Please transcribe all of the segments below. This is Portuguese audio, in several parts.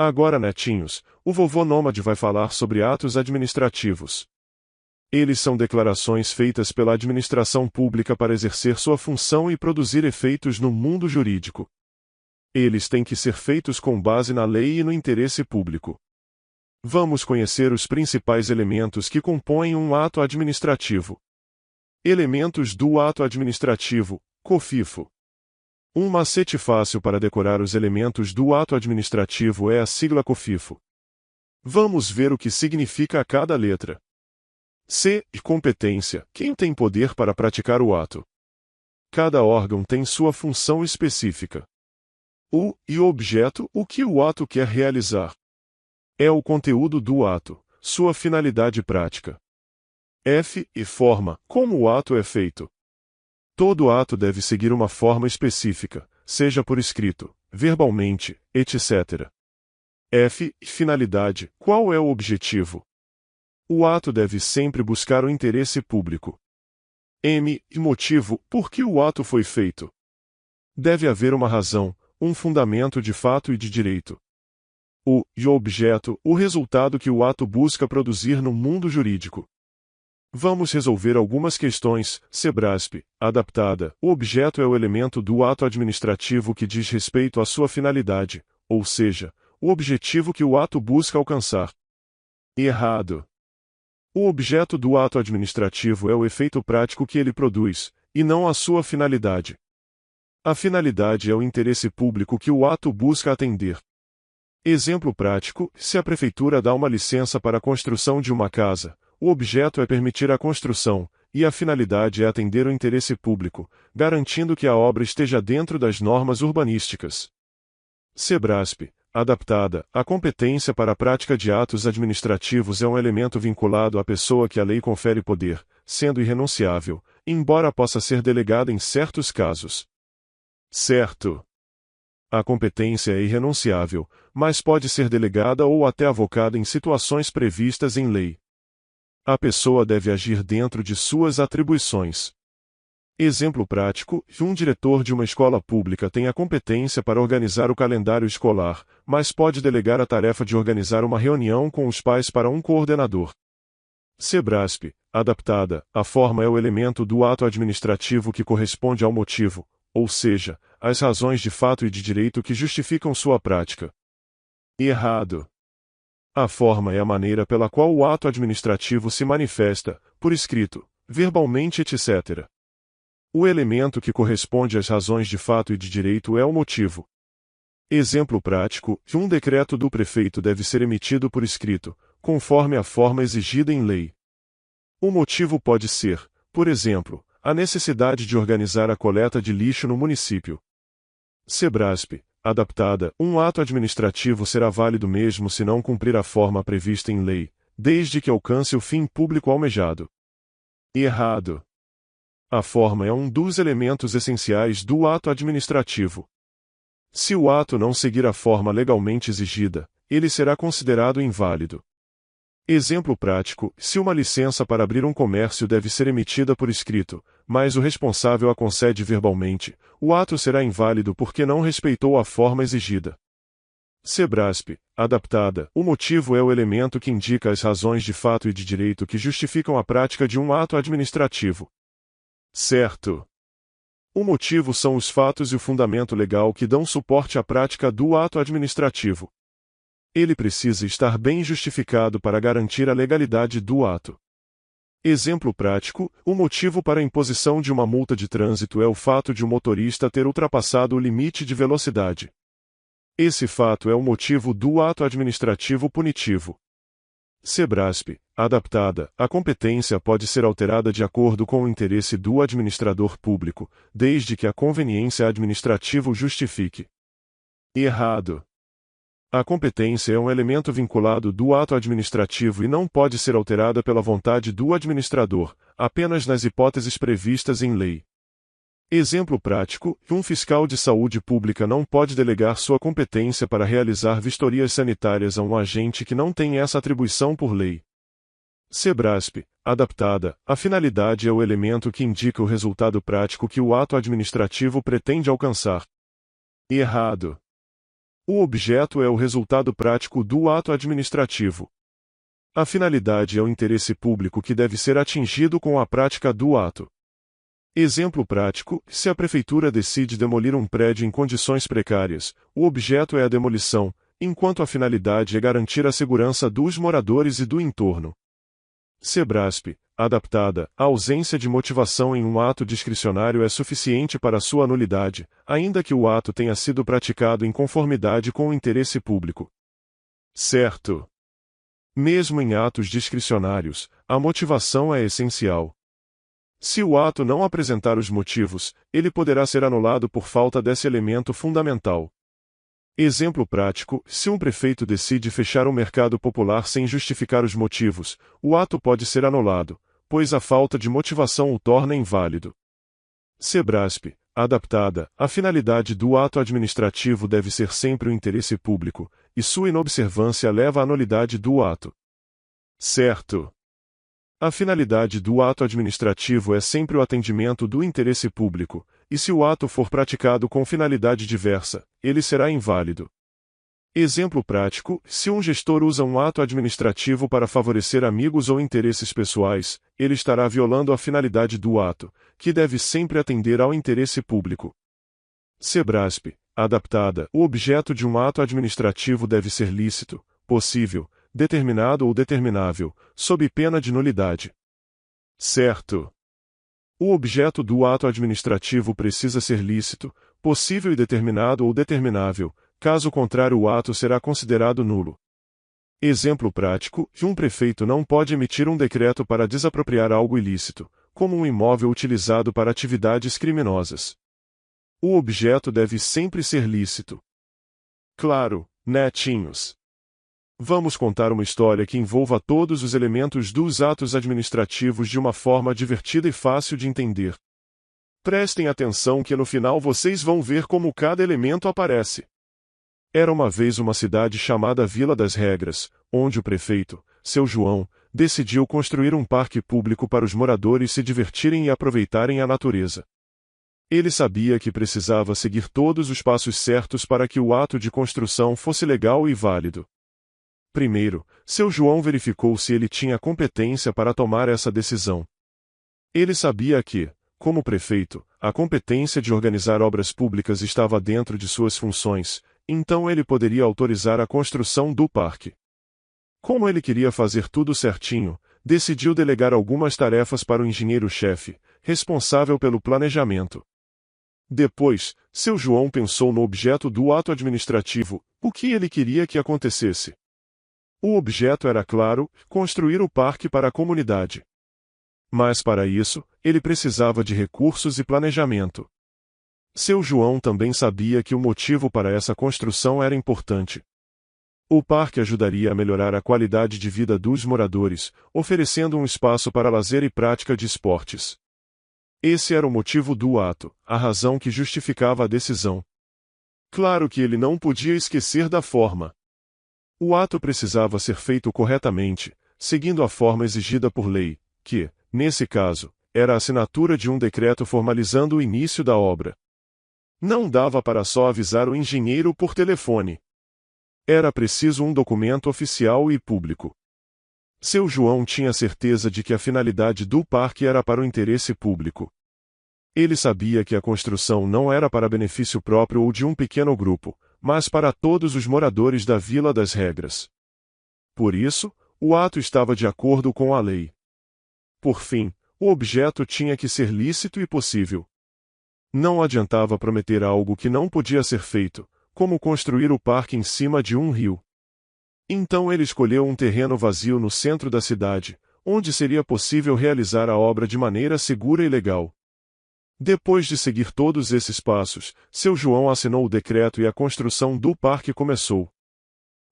Agora, netinhos, o vovô Nômade vai falar sobre atos administrativos. Eles são declarações feitas pela administração pública para exercer sua função e produzir efeitos no mundo jurídico. Eles têm que ser feitos com base na lei e no interesse público. Vamos conhecer os principais elementos que compõem um ato administrativo. Elementos do ato administrativo, COFIFO. Um macete fácil para decorar os elementos do ato administrativo é a sigla COFIFO. Vamos ver o que significa cada letra. C. Competência. Quem tem poder para praticar o ato? Cada órgão tem sua função específica. O. Objeto. O que o ato quer realizar? É o conteúdo do ato, sua finalidade prática. F. Forma. Como o ato é feito? Todo ato deve seguir uma forma específica, seja por escrito, verbalmente, etc. F. Finalidade. Qual é o objetivo? O ato deve sempre buscar o interesse público. M. Motivo. Por que o ato foi feito? Deve haver uma razão, um fundamento de fato e de direito. O. Objeto. O resultado que o ato busca produzir no mundo jurídico. Vamos resolver algumas questões. Sebrasp. Adaptada. O objeto é o elemento do ato administrativo que diz respeito à sua finalidade, ou seja, o objetivo que o ato busca alcançar. Errado. O objeto do ato administrativo é o efeito prático que ele produz, e não a sua finalidade. A finalidade é o interesse público que o ato busca atender. Exemplo prático: se a prefeitura dá uma licença para a construção de uma casa, o objeto é permitir a construção, e a finalidade é atender o interesse público, garantindo que a obra esteja dentro das normas urbanísticas. Sebrasp. Adaptada. A competência para a prática de atos administrativos é um elemento vinculado à pessoa que a lei confere poder, sendo irrenunciável, embora possa ser delegada em certos casos. Certo. A competência é irrenunciável, mas pode ser delegada ou até avocada em situações previstas em lei. A pessoa deve agir dentro de suas atribuições. Exemplo prático: um diretor de uma escola pública tem a competência para organizar o calendário escolar, mas pode delegar a tarefa de organizar uma reunião com os pais para um coordenador. Sebrasp. Adaptada. A forma é o elemento do ato administrativo que corresponde ao motivo, ou seja, às razões de fato e de direito que justificam sua prática. Errado. A forma é a maneira pela qual o ato administrativo se manifesta, por escrito, verbalmente, etc. O elemento que corresponde às razões de fato e de direito é o motivo. Exemplo prático: um decreto do prefeito deve ser emitido por escrito, conforme a forma exigida em lei. O motivo pode ser, por exemplo, a necessidade de organizar a coleta de lixo no município. Sebrasp. Adaptada. Um ato administrativo será válido mesmo se não cumprir a forma prevista em lei, desde que alcance o fim público almejado. Errado. A forma é um dos elementos essenciais do ato administrativo. Se o ato não seguir a forma legalmente exigida, ele será considerado inválido. Exemplo prático: se uma licença para abrir um comércio deve ser emitida por escrito, mas o responsável a concede verbalmente, o ato será inválido porque não respeitou a forma exigida. Sebrasp. Adaptada. O motivo é o elemento que indica as razões de fato e de direito que justificam a prática de um ato administrativo. Certo. O motivo são os fatos e o fundamento legal que dão suporte à prática do ato administrativo. Ele precisa estar bem justificado para garantir a legalidade do ato. Exemplo prático: o motivo para a imposição de uma multa de trânsito é o fato de o motorista ter ultrapassado o limite de velocidade. Esse fato é o motivo do ato administrativo punitivo. Sebrasp. Adaptada. A competência pode ser alterada de acordo com o interesse do administrador público, desde que a conveniência administrativa o justifique. Errado. A competência é um elemento vinculado do ato administrativo e não pode ser alterada pela vontade do administrador, apenas nas hipóteses previstas em lei. Exemplo prático: um fiscal de saúde pública não pode delegar sua competência para realizar vistorias sanitárias a um agente que não tem essa atribuição por lei. Sebrasp. Adaptada. A finalidade é o elemento que indica o resultado prático que o ato administrativo pretende alcançar. Errado. O objeto é o resultado prático do ato administrativo. A finalidade é o interesse público que deve ser atingido com a prática do ato. Exemplo prático: se a prefeitura decide demolir um prédio em condições precárias, o objeto é a demolição, enquanto a finalidade é garantir a segurança dos moradores e do entorno. Sebrasp, adaptada, a ausência de motivação em um ato discricionário é suficiente para sua nulidade, ainda que o ato tenha sido praticado em conformidade com o interesse público. Certo. Mesmo em atos discricionários, a motivação é essencial. Se o ato não apresentar os motivos, ele poderá ser anulado por falta desse elemento fundamental. Exemplo prático: se um prefeito decide fechar um mercado popular sem justificar os motivos, o ato pode ser anulado, pois a falta de motivação o torna inválido. Sebrasp, adaptada, a finalidade do ato administrativo deve ser sempre o interesse público, e sua inobservância leva à nulidade do ato. Certo. A finalidade do ato administrativo é sempre o atendimento do interesse público, e se o ato for praticado com finalidade diversa, ele será inválido. Exemplo prático: se um gestor usa um ato administrativo para favorecer amigos ou interesses pessoais, ele estará violando a finalidade do ato, que deve sempre atender ao interesse público. Sebrasp, adaptada, o objeto de um ato administrativo deve ser lícito, possível, determinado ou determinável, sob pena de nulidade. Certo. O objeto do ato administrativo precisa ser lícito, possível e determinado ou determinável, caso contrário o ato será considerado nulo. Exemplo prático: que um prefeito não pode emitir um decreto para desapropriar algo ilícito, como um imóvel utilizado para atividades criminosas. O objeto deve sempre ser lícito. Claro, netinhos. Vamos contar uma história que envolva todos os elementos dos atos administrativos de uma forma divertida e fácil de entender. Prestem atenção que no final vocês vão ver como cada elemento aparece. Era uma vez uma cidade chamada Vila das Regras, onde o prefeito, seu João, decidiu construir um parque público para os moradores se divertirem e aproveitarem a natureza. Ele sabia que precisava seguir todos os passos certos para que o ato de construção fosse legal e válido. Primeiro, seu João verificou se ele tinha competência para tomar essa decisão. Ele sabia que, como prefeito, a competência de organizar obras públicas estava dentro de suas funções, então ele poderia autorizar a construção do parque. Como ele queria fazer tudo certinho, decidiu delegar algumas tarefas para o engenheiro-chefe, responsável pelo planejamento. Depois, seu João pensou no objeto do ato administrativo, o que ele queria que acontecesse. O objeto era claro: construir o parque para a comunidade. Mas para isso, ele precisava de recursos e planejamento. Seu João também sabia que o motivo para essa construção era importante. O parque ajudaria a melhorar a qualidade de vida dos moradores, oferecendo um espaço para lazer e prática de esportes. Esse era o motivo do ato, a razão que justificava a decisão. Claro que ele não podia esquecer da forma. O ato precisava ser feito corretamente, seguindo a forma exigida por lei, que, nesse caso, era a assinatura de um decreto formalizando o início da obra. Não dava para só avisar o engenheiro por telefone. Era preciso um documento oficial e público. Seu João tinha certeza de que a finalidade do parque era para o interesse público. Ele sabia que a construção não era para benefício próprio ou de um pequeno grupo, mas para todos os moradores da Vila das Regras. Por isso, o ato estava de acordo com a lei. Por fim, o objeto tinha que ser lícito e possível. Não adiantava prometer algo que não podia ser feito, como construir o parque em cima de um rio. Então ele escolheu um terreno vazio no centro da cidade, onde seria possível realizar a obra de maneira segura e legal. Depois de seguir todos esses passos, seu João assinou o decreto e a construção do parque começou.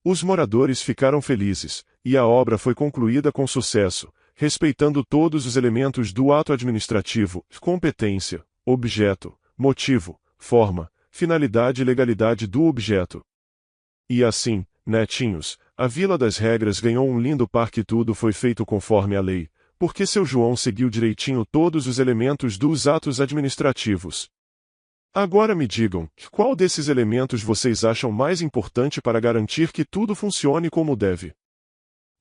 Os moradores ficaram felizes, e a obra foi concluída com sucesso, respeitando todos os elementos do ato administrativo: competência, objeto, motivo, forma, finalidade e legalidade do objeto. E assim, netinhos, a Vila das Regras ganhou um lindo parque e tudo foi feito conforme a lei, porque seu João seguiu direitinho todos os elementos dos atos administrativos. Agora me digam, qual desses elementos vocês acham mais importante para garantir que tudo funcione como deve?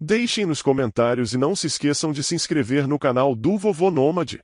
Deixem nos comentários e não se esqueçam de se inscrever no canal do Vovô Nômade.